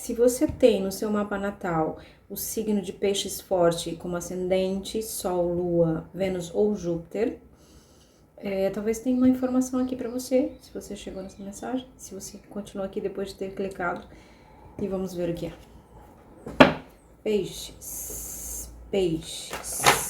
Se você tem no seu mapa natal o signo de peixes forte como ascendente, Sol, Lua, Vênus ou Júpiter, talvez tenha uma informação aqui pra você, se você chegou nessa mensagem, se você continua aqui depois de ter clicado, e vamos ver o que é. Peixes, peixes.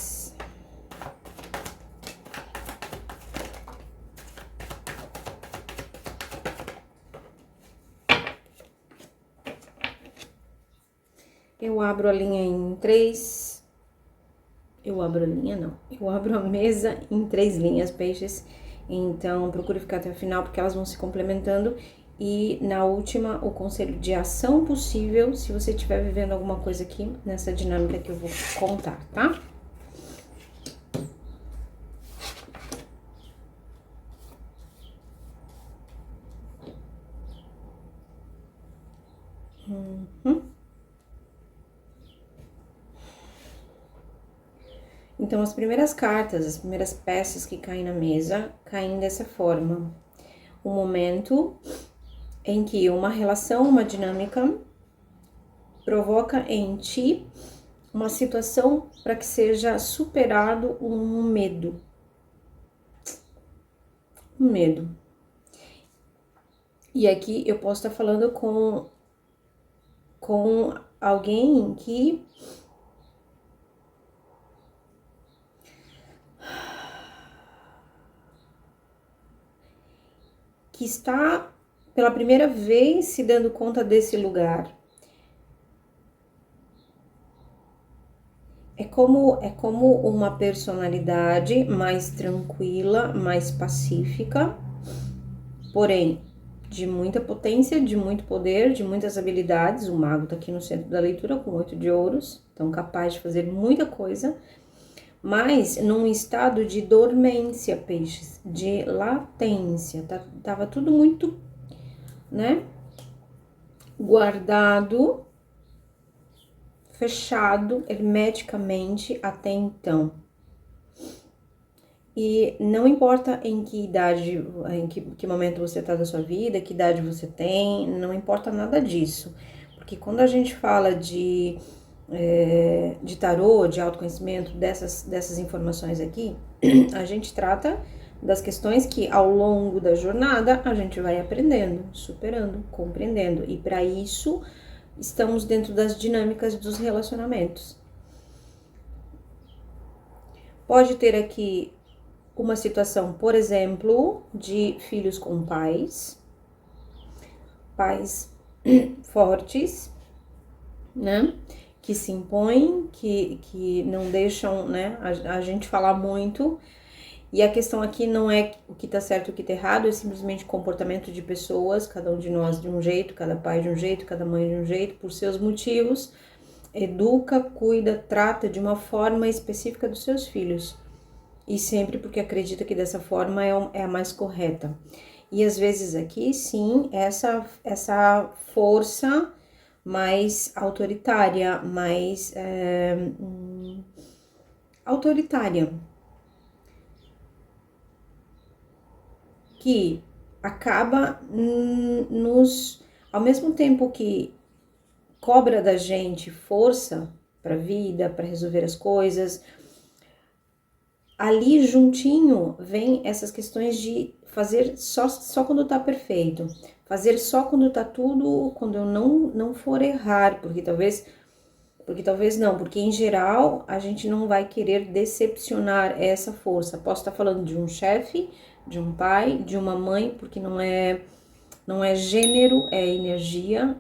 Eu abro a linha em 3. Eu abro a linha, não. Eu abro a mesa em 3 linhas, peixes. Então, procure ficar até o final, porque elas vão se complementando. E na última, o conselho de ação possível, se você estiver vivendo alguma coisa aqui nessa dinâmica que eu vou contar, tá? Então, as primeiras cartas, as primeiras peças que caem na mesa, caem dessa forma. O momento em que uma relação, uma dinâmica, provoca em ti uma situação para que seja superado um medo. Um medo. E aqui eu posso estar falando com alguém que está pela primeira vez se dando conta desse lugar. É como uma personalidade mais tranquila, mais pacífica, porém de muita potência, de muito poder, de muitas habilidades. O mago tá aqui no centro da leitura com 8 de ouros, então capaz de fazer muita coisa, mas num estado de dormência, peixes, de latência. Tava tudo muito, né, guardado, fechado hermeticamente até então. E não importa em que idade, em que momento você tá da sua vida, que idade você tem, não importa nada disso. Porque quando a gente fala de tarô, de autoconhecimento, dessas informações aqui, a gente trata das questões que ao longo da jornada a gente vai aprendendo, superando, compreendendo. E para isso estamos dentro das dinâmicas dos relacionamentos. Pode ter aqui uma situação, por exemplo, de filhos com pais fortes, né? Que se impõem, que não deixam, né, a gente falar muito. E a questão aqui não é o que tá certo e o que tá errado, é simplesmente comportamento de pessoas, cada um de nós de um jeito, cada pai de um jeito, cada mãe de um jeito, por seus motivos. Educa, cuida, trata de uma forma específica dos seus filhos. E sempre porque acredita que dessa forma é a mais correta. E às vezes aqui, sim, essa força mais autoritária, mais autoritária, que acaba ao mesmo tempo que cobra da gente força para a vida, para resolver as coisas, ali juntinho vem essas questões de fazer só quando tá perfeito, fazer só quando tá tudo, quando eu não for errar, porque talvez não, porque em geral a gente não vai querer decepcionar essa força. Posso estar falando de um chefe, de um pai, de uma mãe, porque não é gênero, é energia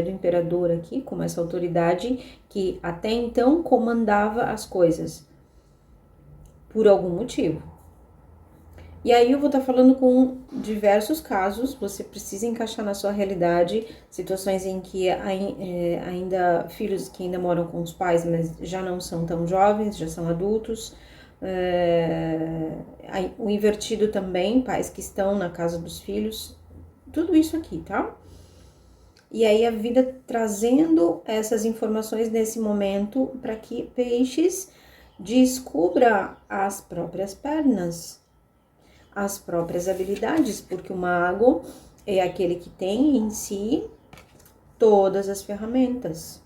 do imperador aqui, como essa autoridade que até então comandava as coisas por algum motivo. E aí eu vou estar falando com diversos casos, você precisa encaixar na sua realidade, situações em que ainda, filhos que ainda moram com os pais, mas já não são tão jovens, já são adultos, o invertido também, pais que estão na casa dos filhos, tudo isso aqui, tá? E aí a vida trazendo essas informações nesse momento para que peixes descubra as próprias pernas, as próprias habilidades, porque o mago é aquele que tem em si todas as ferramentas.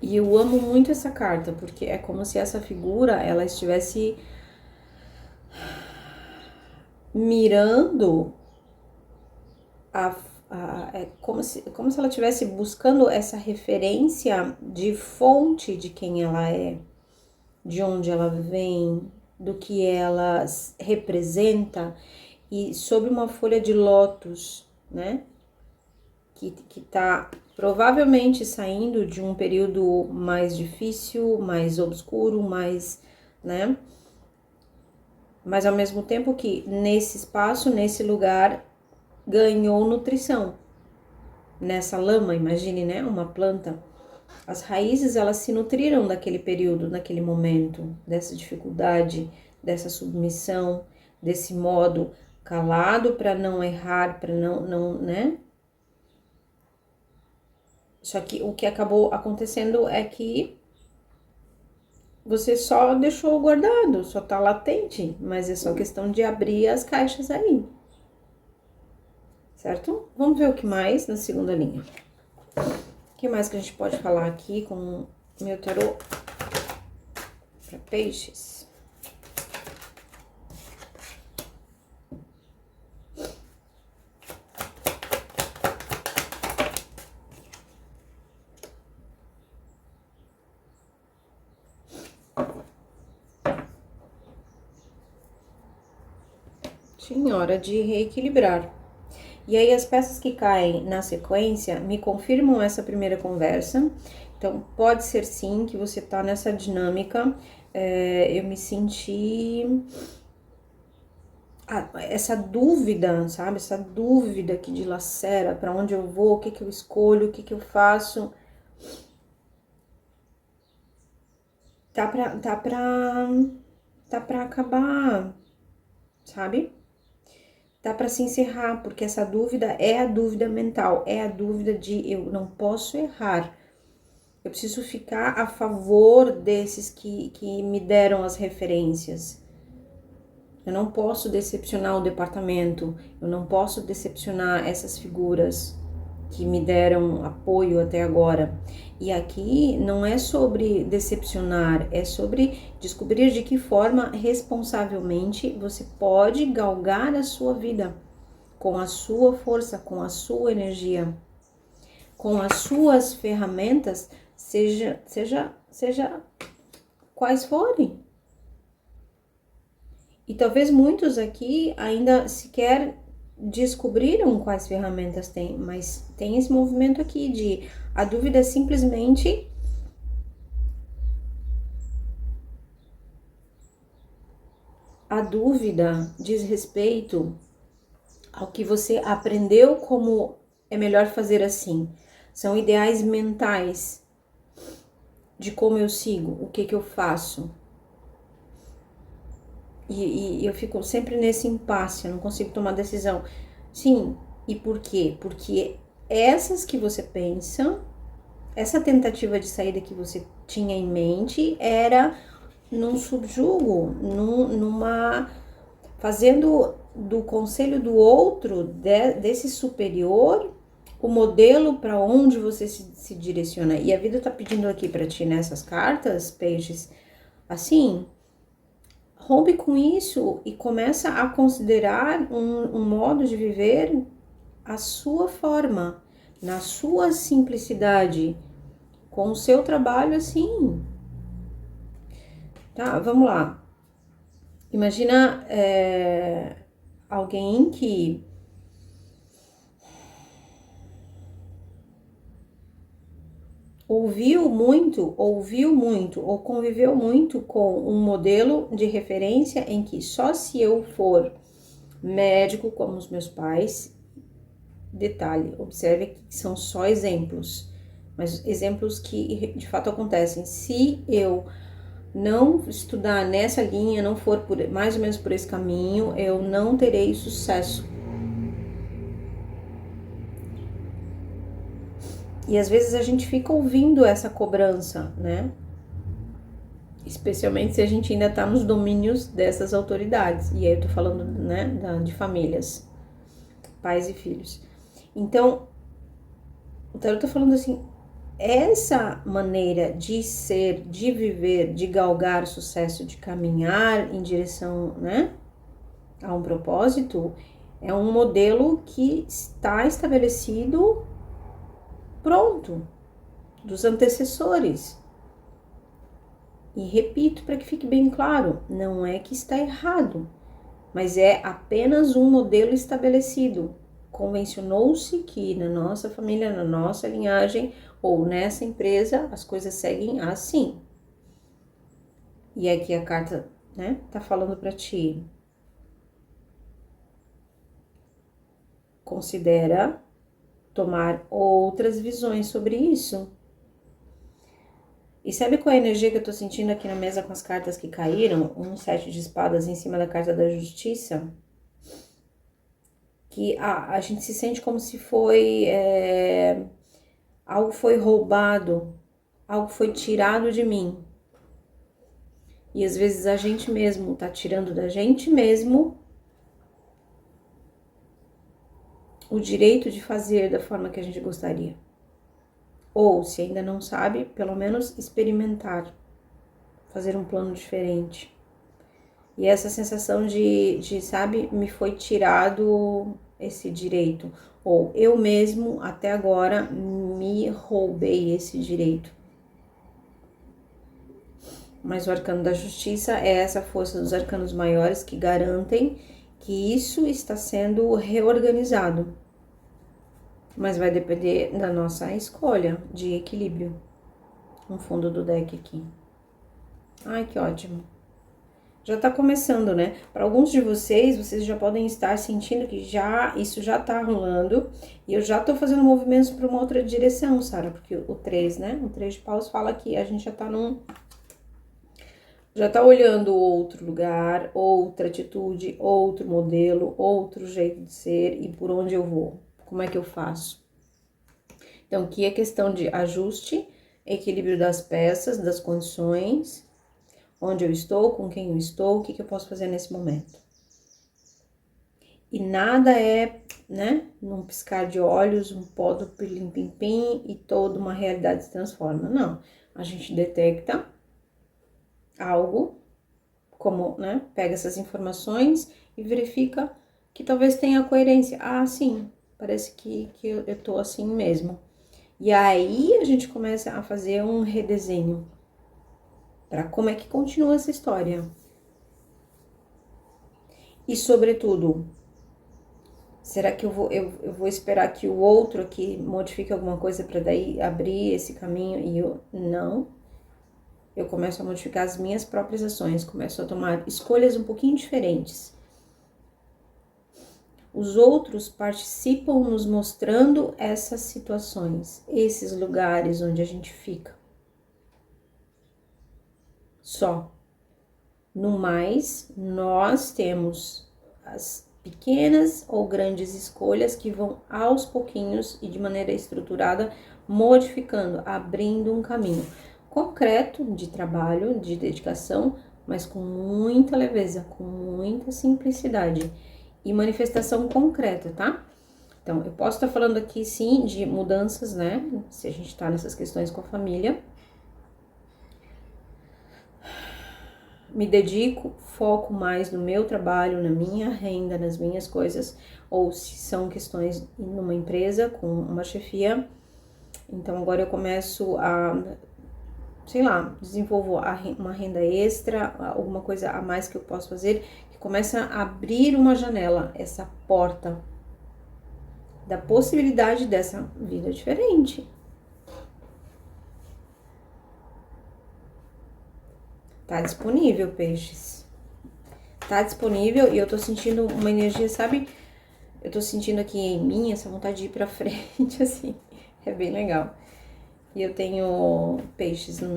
E eu amo muito essa carta, porque é como se essa figura, ela estivesse mirando é como se ela estivesse buscando essa referência de fonte de quem ela é, de onde ela vem, do que ela representa, e sobre uma folha de lótus, né? Que tá provavelmente saindo de um período mais difícil, mais obscuro, mais, né? Mas ao mesmo tempo que nesse espaço, nesse lugar, ganhou nutrição. Nessa lama, imagine, né? Uma planta. As raízes, elas se nutriram daquele período, naquele momento, dessa dificuldade, dessa submissão, desse modo calado para não errar, para não, né? Só que o que acabou acontecendo é que você só deixou guardado, só tá latente, mas é só questão de abrir as caixas aí. Certo? Vamos ver o que mais na segunda linha. O que mais que a gente pode falar aqui com o meu tarô para peixes? Senhora de reequilibrar. E aí as peças que caem na sequência me confirmam essa primeira conversa. Então, pode ser sim que você tá nessa dinâmica. Eu me senti... essa dúvida, sabe? Essa dúvida que dilacera para onde eu vou, o que eu escolho, o que eu faço. Tá pra acabar, sabe? Tá para se encerrar, porque essa dúvida é a dúvida mental, é a dúvida de eu não posso errar. Eu preciso ficar a favor desses que me deram as referências. Eu não posso decepcionar o departamento, eu não posso decepcionar essas figuras que me deram apoio até agora. E aqui não é sobre decepcionar, é sobre descobrir de que forma responsavelmente você pode galgar a sua vida com a sua força, com a sua energia, com as suas ferramentas, seja quais forem. E talvez muitos aqui ainda sequer descobriram quais ferramentas tem, mas tem esse movimento aqui de a dúvida é simplesmente a dúvida diz respeito ao que você aprendeu como é melhor fazer assim. São ideais mentais de como eu sigo, o que eu faço. E eu fico sempre nesse impasse, eu não consigo tomar decisão. Sim, e por quê? Porque essas que você pensa, essa tentativa de saída que você tinha em mente era num subjugo, numa fazendo do conselho do outro, desse superior, o modelo para onde você se direciona. E a vida tá pedindo aqui para ti nessas cartas, peixes, assim, rompe com isso e começa a considerar um modo de viver a sua forma, na sua simplicidade, com o seu trabalho assim. Tá, vamos lá. Imagina alguém que ouviu muito ou conviveu muito com um modelo de referência em que só se eu for médico como os meus pais, detalhe, observe que são só exemplos, mas exemplos que de fato acontecem. Se eu não estudar nessa linha, não for mais ou menos por esse caminho, eu não terei sucesso. E às vezes a gente fica ouvindo essa cobrança, né? Especialmente se a gente ainda tá nos domínios dessas autoridades. E aí eu tô falando, né, de famílias. pais e filhos. Então, o tarot tá falando assim, essa maneira de ser, de viver, de galgar sucesso, de caminhar em direção, né, a um propósito, é um modelo que está estabelecido, pronto, dos antecessores. E repito para que fique bem claro, não é que está errado, mas é apenas um modelo estabelecido. Convencionou-se que na nossa família, na nossa linhagem ou nessa empresa, as coisas seguem assim. E aqui a carta, né, tá falando para ti. Considera tomar outras visões sobre isso. E sabe qual é a energia que eu tô sentindo aqui na mesa com as cartas que caíram? Um 7 de espadas em cima da carta da justiça. Que a gente se sente como se foi... algo foi roubado. Algo foi tirado de mim. E às vezes a gente mesmo tá tirando da gente mesmo o direito de fazer da forma que a gente gostaria. Ou, se ainda não sabe, pelo menos experimentar, fazer um plano diferente. E essa sensação sabe, me foi tirado esse direito. Ou eu mesmo, até agora, me roubei esse direito. Mas o arcano da justiça é essa força dos arcanos maiores que garantem que isso está sendo reorganizado. Mas vai depender da nossa escolha de equilíbrio. No fundo do deck aqui. Ai, que ótimo. Já tá começando, né? Para alguns de vocês já podem estar sentindo que isso já tá rolando. E eu já tô fazendo movimentos para uma outra direção, Sara. Porque o 3, né? O 3 de paus fala que a gente já tá já tá olhando outro lugar, outra atitude, outro modelo, outro jeito de ser e por onde eu vou. Como é que eu faço? Então, aqui é questão de ajuste, equilíbrio das peças, das condições, onde eu estou, com quem eu estou, o que eu posso fazer nesse momento. E nada é, né, num piscar de olhos, um pó do pilim-pim-pim e toda uma realidade se transforma. Não, a gente detecta algo, como, né, pega essas informações e verifica que talvez tenha coerência. Ah, sim, parece que eu tô assim mesmo. E aí a gente começa a fazer um redesenho para como é que continua essa história. E sobretudo, será que eu vou esperar que o outro aqui modifique alguma coisa para daí abrir esse caminho e eu não? Eu começo a modificar as minhas próprias ações, começo a tomar escolhas um pouquinho diferentes. Os outros participam nos mostrando essas situações, esses lugares onde a gente fica. Só. No mais, nós temos as pequenas ou grandes escolhas que vão aos pouquinhos e de maneira estruturada modificando, abrindo um caminho concreto de trabalho, de dedicação, mas com muita leveza, com muita simplicidade e manifestação concreta, tá? Então, eu posso estar falando aqui, sim, de mudanças, né? Se a gente tá nessas questões com a família. Me dedico, foco mais no meu trabalho, na minha renda, nas minhas coisas. Ou se são questões numa empresa, com uma chefia. Então, agora eu começo a, sei lá, desenvolvo uma renda extra, alguma coisa a mais que eu posso fazer, que começa a abrir uma janela, essa porta da possibilidade dessa vida diferente. Tá disponível, peixes. Tá disponível e eu tô sentindo uma energia, sabe? Eu tô sentindo aqui em mim essa vontade de ir pra frente, assim. É bem legal. E eu tenho peixes no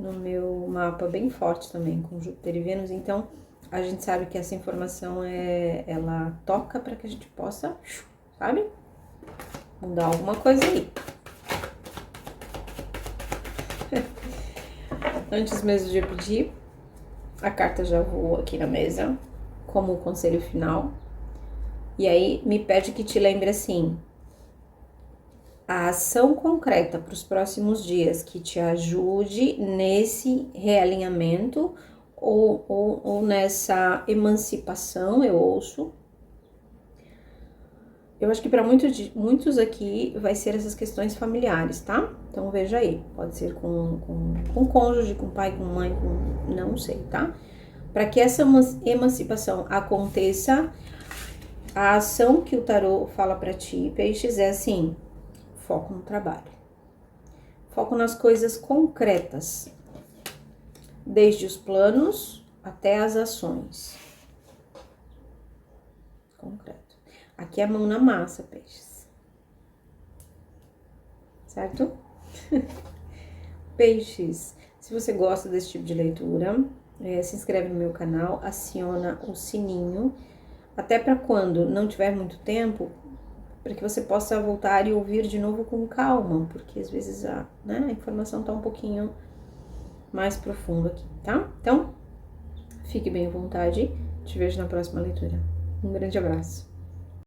meu mapa bem forte também, com Júpiter e Vênus. Então, a gente sabe que essa informação ela toca para que a gente possa, sabe? Mudar alguma coisa aí. Antes mesmo de eu pedir, a carta já voou aqui na mesa, como conselho final. E aí me pede que te lembre assim, a ação concreta para os próximos dias que te ajude nesse realinhamento ou nessa emancipação, eu ouço. Eu acho que para muitos aqui vai ser essas questões familiares, tá? Então veja aí, pode ser com cônjuge, com pai, com mãe, com não sei, tá? Para que essa emancipação aconteça, a ação que o tarô fala para ti, peixes, é assim: foco no trabalho, foco nas coisas concretas, desde os planos até as ações. Concreto. Aqui é a mão na massa, peixes. Certo? Peixes, se você gosta desse tipo de leitura, se inscreve no meu canal, aciona o sininho, até para quando não tiver muito tempo, para que você possa voltar e ouvir de novo com calma, porque às vezes a informação tá um pouquinho mais profunda aqui, tá? Então, fique bem à vontade, te vejo na próxima leitura. Um grande abraço.